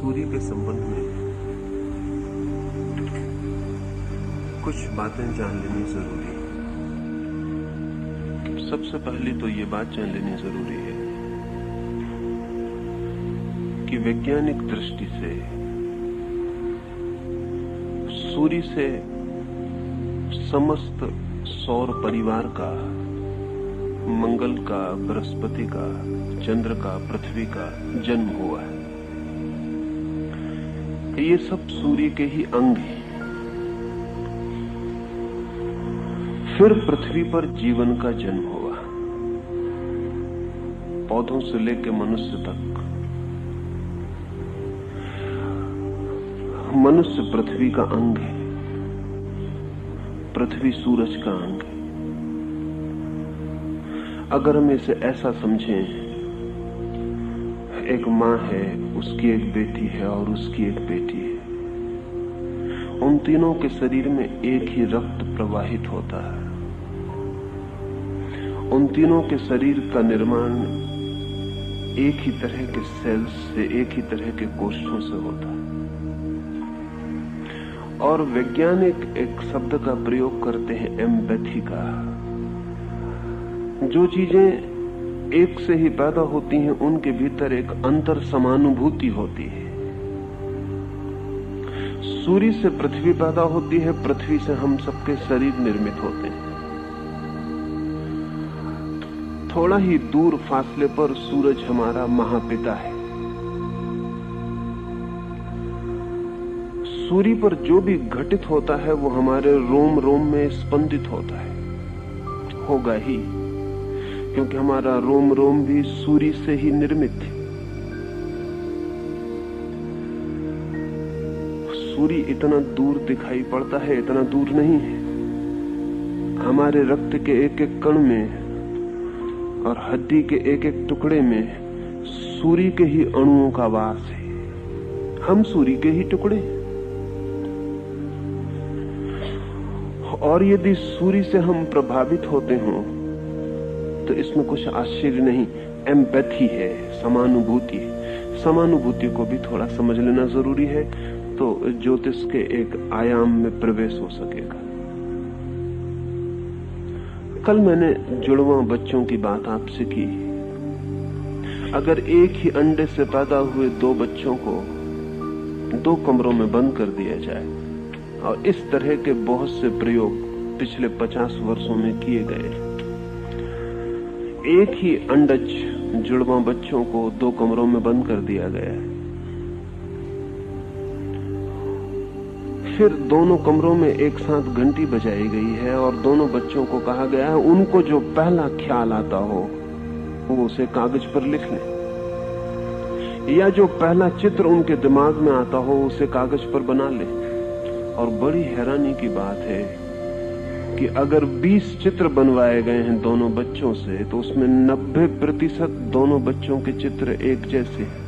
सूर्य के संबंध में कुछ बातें जान लेनी जरूरी है। सबसे पहले तो ये बात जान लेनी जरूरी है कि वैज्ञानिक दृष्टि से सूर्य से समस्त सौर परिवार का, मंगल का, बृहस्पति का, चंद्र का, पृथ्वी का जन्म हुआ है। ये सब सूर्य के ही अंग हैं। फिर पृथ्वी पर जीवन का जन्म हुआ, पौधों से लेकर मनुष्य तक। मनुष्य पृथ्वी का अंग है, पृथ्वी सूरज का अंग है। अगर हम इसे ऐसा समझें, एक मां है, उसकी एक बेटी है और उसकी एक बेटी है। उन तीनों के शरीर में एक ही रक्त प्रवाहित होता है। उन तीनों के शरीर का निर्माण एक ही तरह के सेल्स से, एक ही तरह के कोशिकाओं से होता है। और वैज्ञानिक एक शब्द का प्रयोग करते हैं, एम्पैथी का। जो चीजें एक से ही पैदा होती हैं, उनके भीतर एक अंतर समानुभूति होती है। सूर्य से पृथ्वी पैदा होती है, पृथ्वी से हम सबके शरीर निर्मित होते हैं। थोड़ा ही दूर फासले पर सूरज हमारा महापिता है। सूर्य पर जो भी घटित होता है वो हमारे रोम रोम में स्पंदित होता है, होगा ही, क्योंकि हमारा रोम रोम भी सूर्य से ही निर्मित है। सूर्य इतना दूर दिखाई पड़ता है, इतना दूर नहीं है। हमारे रक्त के एक एक कण में और हड्डी के एक एक टुकड़े में सूर्य के ही अणुओं का वास है। हम सूर्य के ही टुकड़े हैं। और यदि सूर्य से हम प्रभावित होते हों तो इसमें कुछ आश्चर्य नहीं। एम्पैथी है, समानुभूति है। समानुभूति को भी थोड़ा समझ लेना जरूरी है, तो ज्योतिष के एक आयाम में प्रवेश हो सकेगा। कल मैंने जुड़वा बच्चों की बात आपसे की। अगर एक ही अंडे से पैदा हुए दो बच्चों को 2 कमरों में बंद कर दिया जाए, और इस तरह के बहुत से प्रयोग पिछले 50 वर्षों में किए गए। एक ही अंडज जुड़वा बच्चों को 2 कमरों में बंद कर दिया गया। फिर दोनों कमरों में एक साथ घंटी बजाई गई है और दोनों बच्चों को कहा गया है उनको जो पहला ख्याल आता हो वो उसे कागज पर लिख लें, या जो पहला चित्र उनके दिमाग में आता हो उसे कागज पर बना लें। और बड़ी हैरानी की बात है कि अगर 20 चित्र बनवाए गए हैं दोनों बच्चों से, तो उसमें 90% दोनों बच्चों के चित्र एक जैसे हैं।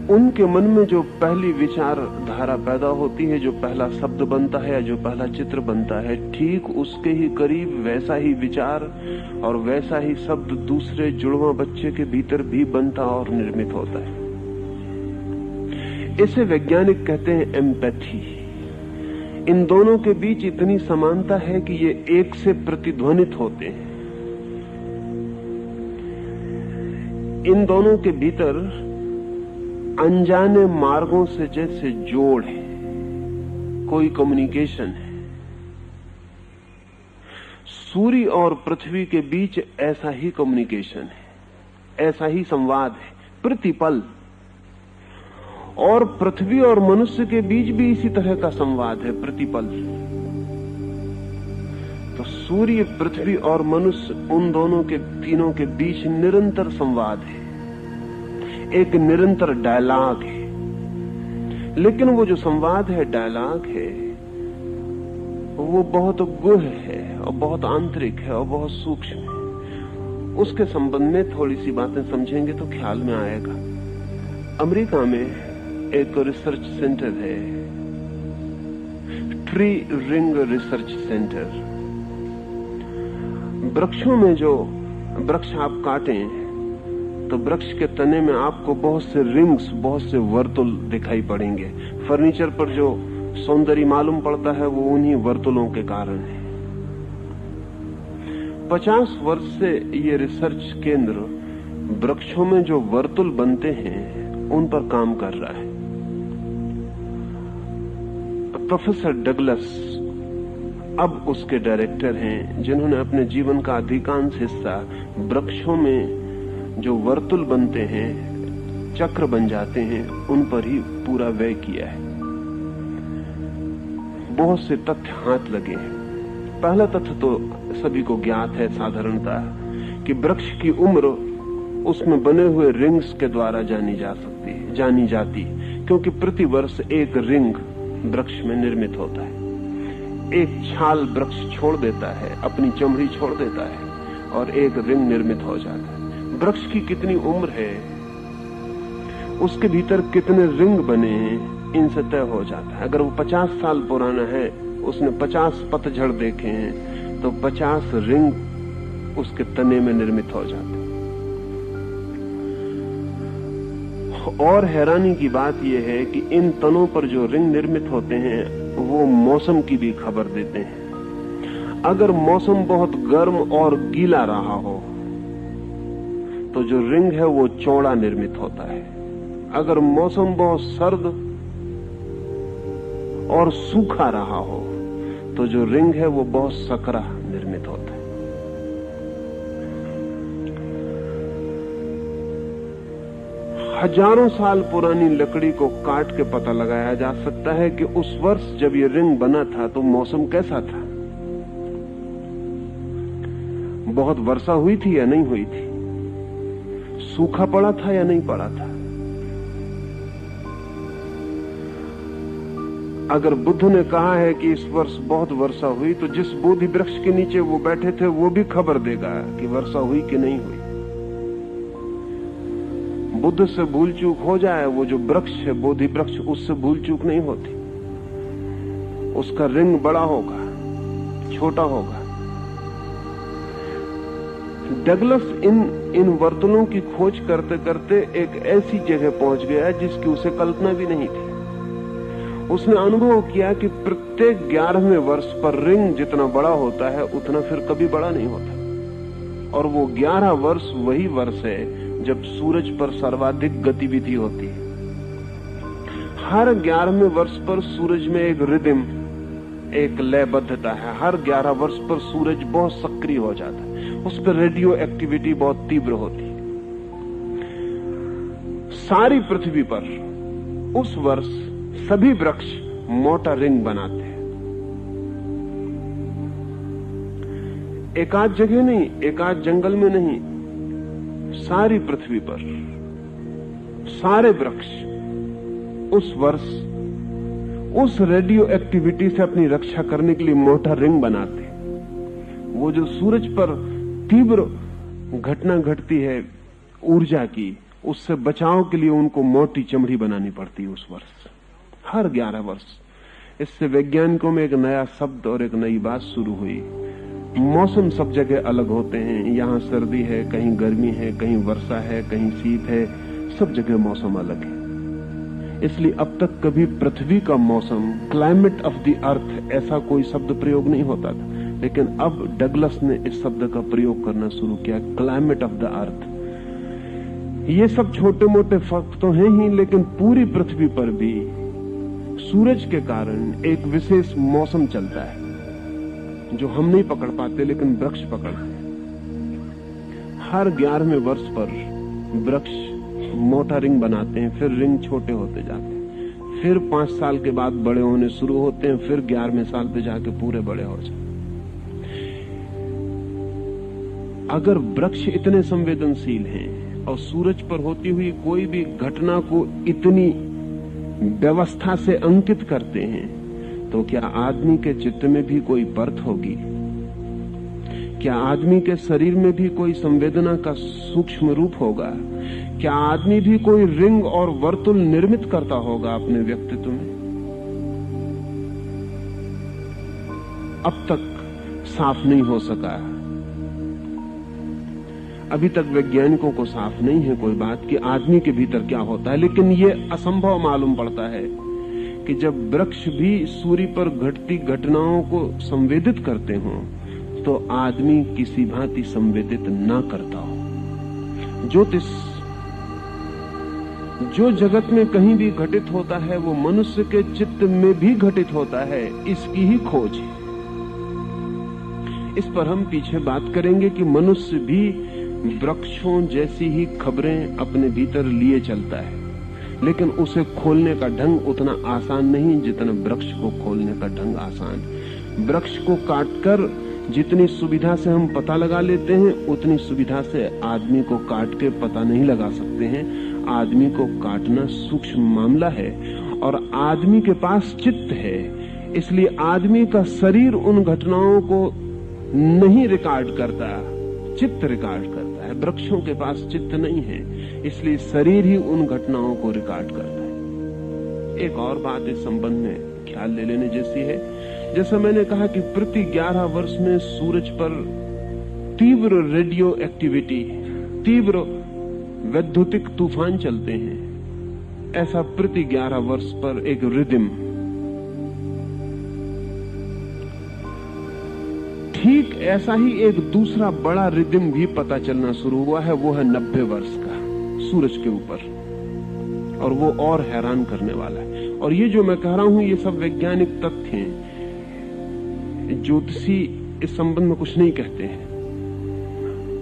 उनके मन में जो पहली विचारधारा पैदा होती है, जो पहला शब्द बनता है या जो पहला चित्र बनता है, ठीक उसके ही करीब वैसा ही विचार और वैसा ही शब्द दूसरे जुड़वा बच्चे के भीतर भी बनता और निर्मित होता है। इसे वैज्ञानिक कहते हैं एम्पैथी। इन दोनों के बीच इतनी समानता है कि ये एक से प्रतिध्वनित होते हैं। इन दोनों के भीतर अनजाने मार्गों से जैसे जोड़ है, कोई कम्युनिकेशन है। सूर्य और पृथ्वी के बीच ऐसा ही कम्युनिकेशन है, ऐसा ही संवाद है, प्रतिपल। और पृथ्वी और मनुष्य के बीच भी इसी तरह का संवाद है, प्रतिपल। तो सूर्य, पृथ्वी और मनुष्य, उन दोनों के, तीनों के बीच निरंतर संवाद है, एक निरंतर डायलॉग है। लेकिन वो जो संवाद है, डायलॉग है, वो बहुत गुह है और बहुत आंतरिक है और बहुत सूक्ष्म है। उसके संबंध में थोड़ी सी बातें समझेंगे तो ख्याल में आएगा। अमेरिका में एक रिसर्च सेंटर है, ट्री रिंग रिसर्च सेंटर। वृक्षों में जो वृक्ष आप काटें तो वृक्ष के तने में आपको बहुत से रिंग्स, बहुत से वर्तुल दिखाई पड़ेंगे। फर्नीचर पर जो सौंदर्य मालूम पड़ता है वो उन्हीं वर्तुलों के कारण है। 50 वर्ष से ये रिसर्च केंद्र वृक्षों में जो वर्तुल बनते हैं उन पर काम कर रहा है। प्रोफेसर डगलस अब उसके डायरेक्टर हैं, जिन्होंने अपने जीवन का अधिकांश हिस्सा वृक्षों में जो वर्तुल बनते हैं, चक्र बन जाते हैं, उन पर ही पूरा व्यय किया है। बहुत से तथ्य हाथ लगे हैं। पहला तथ्य तो सभी को ज्ञात है साधारणता कि वृक्ष की उम्र उसमें बने हुए रिंग्स के द्वारा जानी जाती, क्योंकि प्रति वर्ष एक रिंग वृक्ष में निर्मित होता है। एक छाल वृक्ष छोड़ देता है, अपनी चमड़ी छोड़ देता है और एक रिंग निर्मित हो जाता है। वृक्ष की कितनी उम्र है, उसके भीतर कितने रिंग बने हैं, इनसे तय हो जाता है। अगर वो 50 साल पुराना है, उसने 50 पतझड़ देखे हैं, तो 50 रिंग उसके तने में निर्मित हो जाते हैं। और हैरानी की बात यह है कि इन तनों पर जो रिंग निर्मित होते हैं वो मौसम की भी खबर देते हैं। अगर मौसम बहुत गर्म और गीला रहा हो तो जो रिंग है वो चौड़ा निर्मित होता है। अगर मौसम बहुत सर्द और सूखा रहा हो तो जो रिंग है वो बहुत सकरा निर्मित होता है। हजारों साल पुरानी लकड़ी को काट के पता लगाया जा सकता है कि उस वर्ष जब ये रिंग बना था तो मौसम कैसा था, बहुत वर्षा हुई थी या नहीं हुई थी, सूखा पड़ा था या नहीं पड़ा था। अगर बुद्ध ने कहा है कि इस वर्ष बहुत वर्षा हुई, तो जिस बोधि वृक्ष के नीचे वो बैठे थे वो भी खबर देगा कि वर्षा हुई कि नहीं हुई। बुद्ध से भूल चूक हो जाए, वो जो वृक्ष है बोधि वृक्ष, उससे भूल चूक नहीं होती। उसका रिंग बड़ा होगा, छोटा होगा। डगलस इन वर्तुलों की खोज करते करते एक ऐसी जगह पहुंच गया जिसकी उसे कल्पना भी नहीं थी। उसने अनुभव किया कि प्रत्येक 11वें वर्ष पर रिंग जितना बड़ा होता है उतना फिर कभी बड़ा नहीं होता। और वो 11 वर्ष वही वर्ष है जब सूरज पर सर्वाधिक गतिविधि होती है। हर 11वें वर्ष पर सूरज में एक रिदम, एक लयबद्धता है। हर 11 वर्ष पर सूरज बहुत सक्रिय हो जाता है, उस पर रेडियो एक्टिविटी बहुत तीव्र होती है। सारी पृथ्वी पर उस वर्ष सभी वृक्ष मोटा रिंग बनाते हैं। एक आध जगह नहीं, एक आध जंगल में नहीं, सारी पृथ्वी पर सारे वृक्ष उस वर्ष उस रेडियो एक्टिविटी से अपनी रक्षा करने के लिए मोटा रिंग बनाते हैं। वो जो सूरज पर तीव्र घटना घटती है ऊर्जा की, उससे बचाव के लिए उनको मोटी चमड़ी बनानी पड़ती है उस वर्ष, हर 11 वर्ष। इससे वैज्ञानिकों में एक नया शब्द और एक नई बात शुरू हुई। मौसम सब जगह अलग होते हैं, यहाँ सर्दी है, कहीं गर्मी है, कहीं वर्षा है, कहीं शीत है, सब जगह मौसम अलग है। इसलिए अब तक कभी पृथ्वी का मौसम, क्लाइमेट ऑफ द अर्थ, ऐसा कोई शब्द प्रयोग नहीं होता था। लेकिन अब डगलस ने इस शब्द का प्रयोग करना शुरू किया, क्लाइमेट ऑफ द अर्थ। ये सब छोटे मोटे फर्क तो हैं ही, लेकिन पूरी पृथ्वी पर भी सूरज के कारण एक विशेष मौसम चलता है जो हम नहीं पकड़ पाते लेकिन वृक्ष पकड़ते हैं। हर 11वें वर्ष पर वृक्ष मोटा रिंग बनाते हैं, फिर रिंग छोटे होते जाते हैं, फिर 5 साल के बाद बड़े होने शुरू होते हैं, फिर 11वें साल पे जाके पूरे बड़े हो जाते हैं। अगर वृक्ष इतने संवेदनशील हैं और सूरज पर होती हुई कोई भी घटना को इतनी व्यवस्था से अंकित करते हैं, तो क्या आदमी के चित्त में भी कोई परत होगी? क्या आदमी के शरीर में भी कोई संवेदना का सूक्ष्म रूप होगा? क्या आदमी भी कोई रिंग और वर्तुल निर्मित करता होगा अपने व्यक्तित्व में? अब तक साफ नहीं हो सका। अभी तक वैज्ञानिकों को साफ नहीं है कोई बात कि आदमी के भीतर क्या होता है, लेकिन ये असंभव मालूम पड़ता है कि जब वृक्ष भी सूर्य पर घटती घटनाओं को संवेदित करते हों तो आदमी किसी भांति संवेदित ना करता हो। ज्योतिष जो जगत में कहीं भी घटित होता है वो मनुष्य के चित्त में भी घटित होता है, इसकी ही खोज है। इस पर हम पीछे बात करेंगे कि मनुष्य भी वृक्षों जैसी ही खबरें अपने भीतर लिए चलता है, लेकिन उसे खोलने का ढंग उतना आसान नहीं जितना वृक्ष को खोलने का ढंग आसान। वृक्ष को काटकर जितनी सुविधा से हम पता लगा लेते हैं उतनी सुविधा से आदमी को काट के पता नहीं लगा सकते हैं। आदमी को काटना सूक्ष्म मामला है और आदमी के पास चित्त है, इसलिए आदमी का शरीर उन घटनाओं को नहीं रिकॉर्ड करता, चित्त रिकॉर्ड करता है। वृक्षों के पास चित्त नहीं है, इसलिए शरीर ही उन घटनाओं को रिकॉर्ड करता है। एक और बात इस संबंध में ख्याल ले लेने जैसी है, जैसा मैंने कहा कि प्रति 11 वर्ष में सूरज पर तीव्र रेडियो एक्टिविटी, तीव्र वैद्युतिक तूफान चलते हैं, ऐसा प्रति 11 वर्ष पर एक रिदम, ठीक ऐसा ही एक दूसरा बड़ा रिदम भी पता चलना शुरू हुआ है। वो है 90 वर्ष का सूरज के ऊपर, और वो और हैरान करने वाला है। और ये जो मैं कह रहा हूं ये सब वैज्ञानिक तथ्य हैं, ज्योतिषी इस संबंध में कुछ नहीं कहते हैं,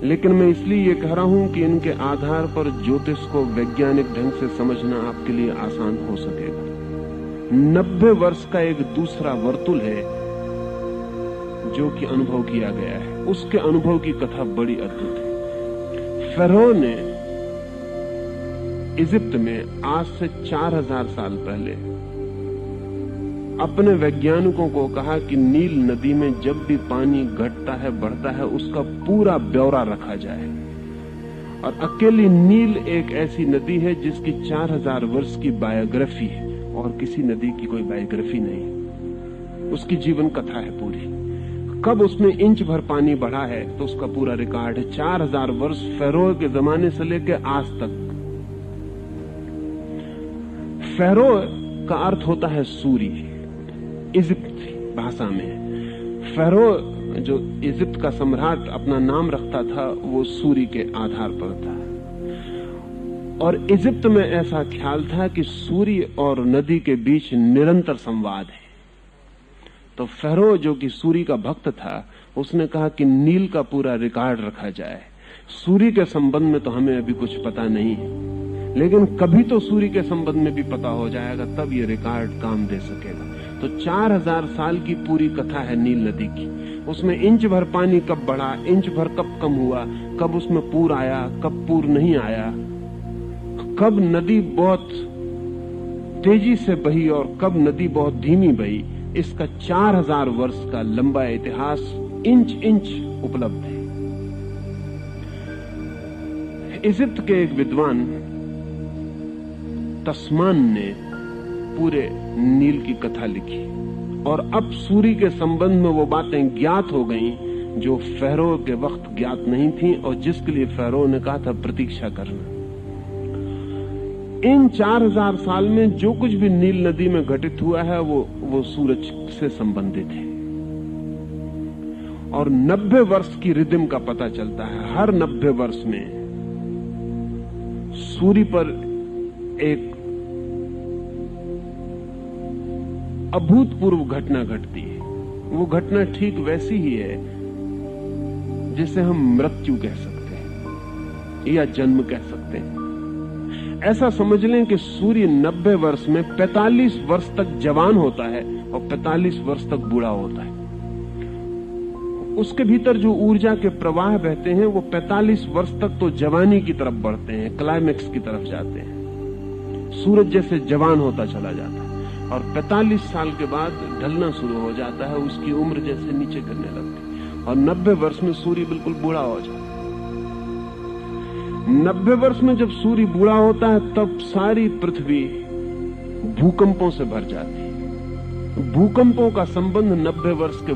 लेकिन मैं इसलिए ये कह रहा हूं कि इनके आधार पर ज्योतिष को वैज्ञानिक ढंग से समझना आपके लिए आसान हो सकेगा। 90 वर्ष का एक दूसरा वर्तुल है जो कि अनुभव किया गया है। उसके अनुभव की कथा बड़ी अद्भुत है। फेरो ने इजिप्ट में आज से 4000 साल पहले अपने वैज्ञानिकों को कहा कि नील नदी में जब भी पानी घटता है बढ़ता है उसका पूरा ब्यौरा रखा जाए। और अकेली नील एक ऐसी नदी है जिसकी 4000 वर्ष की बायोग्राफी है और किसी नदी की कोई बायोग्राफी नहीं। उसकी जीवन कथा है पूरी। कब उसमें इंच भर पानी बढ़ा है तो उसका पूरा रिकॉर्ड है। 4000 वर्ष फेरो के जमाने से लेकर आज तक। फेरो का अर्थ होता है सूर्य इजिप्ट भाषा में। फेरो जो इजिप्ट का सम्राट अपना नाम रखता था वो सूर्य के आधार पर था। और इजिप्ट में ऐसा ख्याल था कि सूर्य और नदी के बीच निरंतर संवाद है। तो फेरो जो कि सूर्य का भक्त था उसने कहा कि नील का पूरा रिकॉर्ड रखा जाए। सूर्य के संबंध में तो हमें अभी कुछ पता नहीं है, लेकिन कभी तो सूर्य के संबंध में भी पता हो जाएगा, तब ये रिकॉर्ड काम दे सकेगा। तो 4000 साल की पूरी कथा है नील नदी की। उसमें इंच भर पानी कब बढ़ा, इंच भर कब कम हुआ, कब उसमें पूर आया, कब पूर नहीं आया, कब नदी बहुत तेजी से बही और कब नदी बहुत धीमी बही, इसका 4000 वर्ष का लंबा इतिहास इंच इंच उपलब्ध है। इजिप्ट के एक विद्वान तस्मान ने पूरे नील की कथा लिखी और अब सूर्य के संबंध में वो बातें ज्ञात हो गईं जो फेरो के वक्त ज्ञात नहीं थी और जिसके लिए फेरो ने कहा था प्रतीक्षा करना। इन 4000 साल में जो कुछ भी नील नदी में घटित हुआ है वो सूरज से संबंधित है। और 90 वर्ष की रिदम का पता चलता है। हर 90 वर्ष में सूर्य पर एक अभूतपूर्व घटना घटती है। वो घटना ठीक वैसी ही है जिसे हम मृत्यु कह सकते हैं या जन्म कह सकते हैं। ऐसा समझ लें कि सूर्य 90 वर्ष में 45 वर्ष तक जवान होता है और 45 वर्ष तक बूढ़ा होता है। उसके भीतर जो ऊर्जा के प्रवाह बहते हैं वो 45 वर्ष तक तो जवानी की तरफ बढ़ते हैं, क्लाइमेक्स की तरफ जाते हैं। सूरज जैसे जवान होता चला जाता है और 45 साल के बाद ढलना शुरू हो जाता है, उसकी उम्र जैसे नीचे गिरने लगती है और 90 वर्ष में सूर्य बिल्कुल बूढ़ा हो जाता है। 90 वर्ष में जब सूर्य बूढ़ा होता है तब सारी पृथ्वी भूकंपों से भर जाती है। भूकंपों का संबंध 90 वर्ष के